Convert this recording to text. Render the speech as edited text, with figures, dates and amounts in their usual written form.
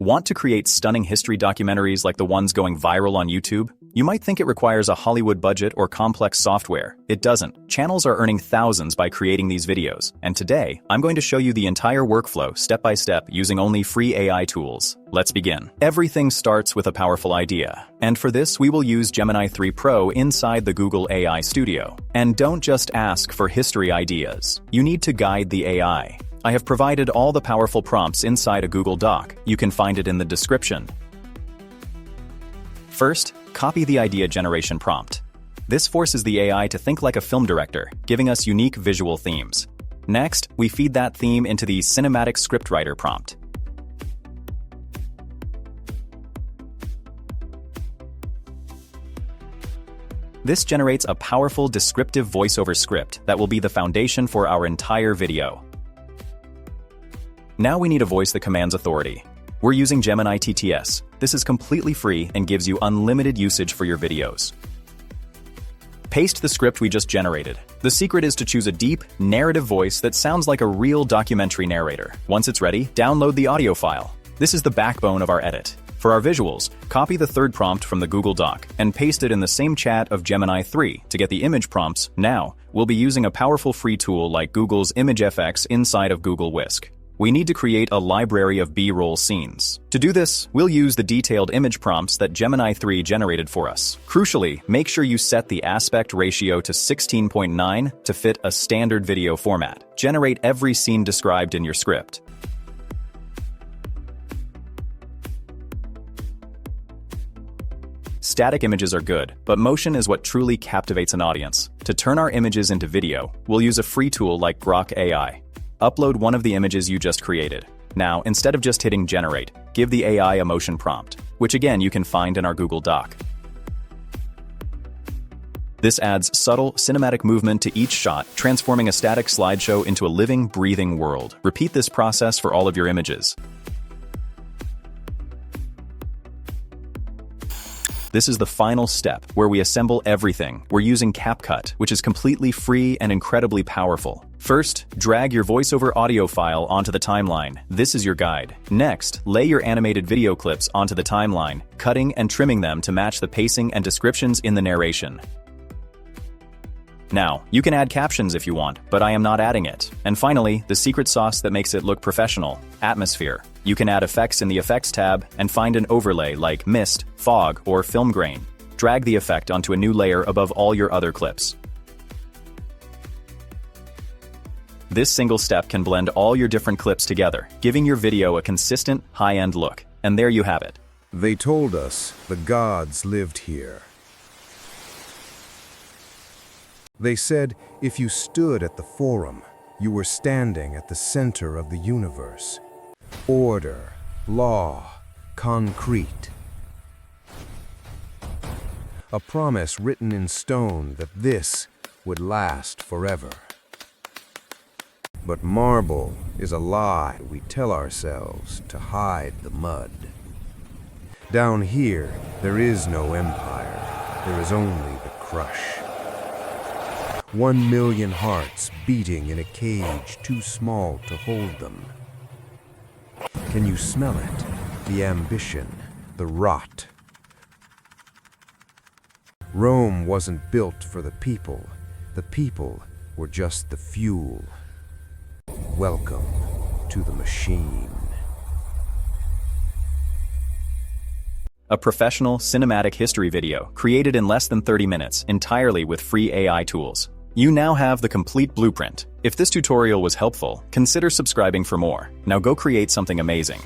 Want to create stunning history documentaries like the ones going viral on YouTube? You might think it requires a Hollywood budget or complex software. It doesn't. Channels are earning thousands by creating these videos. And today, I'm going to show you the entire workflow step by step using only free AI tools. Let's begin. Everything starts with a powerful idea. And for this, we will use Gemini 3 Pro inside the Google AI Studio. And don't just ask for history ideas. You need to guide the AI. I have provided all the powerful prompts inside a Google Doc. You can find it in the description. First, copy the idea generation prompt. This forces the AI to think like a film director, giving us unique visual themes. Next, we feed that theme into the cinematic scriptwriter prompt. This generates a powerful descriptive voiceover script that will be the foundation for our entire video. Now we need to voice the command's authority. We're using Gemini TTS. This is completely free and gives you unlimited usage for your videos. Paste the script we just generated. The secret is to choose a deep, narrative voice that sounds like a real documentary narrator. Once it's ready, download the audio file. This is the backbone of our edit. For our visuals, copy the third prompt from the Google Doc and paste it in the same chat of Gemini 3 to get the image prompts. Now, we'll be using a powerful free tool like Google's ImageFX inside of Google Whisk. We need to create a library of B-roll scenes. To do this, we'll use the detailed image prompts that Gemini 3 generated for us. Crucially, make sure you set the aspect ratio to 16.9 to fit a standard video format. Generate every scene described in your script. Static images are good, but motion is what truly captivates an audience. To turn our images into video, we'll use a free tool like Grok AI. Upload one of the images you just created. Now, instead of just hitting generate, give the AI a motion prompt, which again you can find in our Google Doc. This adds subtle, cinematic movement to each shot, transforming a static slideshow into a living, breathing world. Repeat this process for all of your images. This is the final step, where we assemble everything. We're using CapCut, which is completely free and incredibly powerful. First, drag your voiceover audio file onto the timeline. This is your guide. Next, lay your animated video clips onto the timeline, cutting and trimming them to match the pacing and descriptions in the narration. Now, you can add captions if you want, but I am not adding it. And finally, the secret sauce that makes it look professional: atmosphere. You can add effects in the Effects tab and find an overlay like mist, fog, or film grain. Drag the effect onto a new layer above all your other clips. This single step can blend all your different clips together, giving your video a consistent, high-end look. And there you have it. They told us the gods lived here. They said if you stood at the forum, you were standing at the center of the universe. Order, law, concrete. A promise written in stone that this would last forever. But marble is a lie we tell ourselves to hide the mud. Down here, there is no empire. There is only the crush. 1 million hearts beating in a cage too small to hold them. Can you smell it? The ambition, the rot. Rome wasn't built for the people. The people were just the fuel. Welcome to the machine. A professional, cinematic history video created in less than 30 minutes entirely with free AI tools. You now have the complete blueprint. If this tutorial was helpful, consider subscribing for more. Now go create something amazing.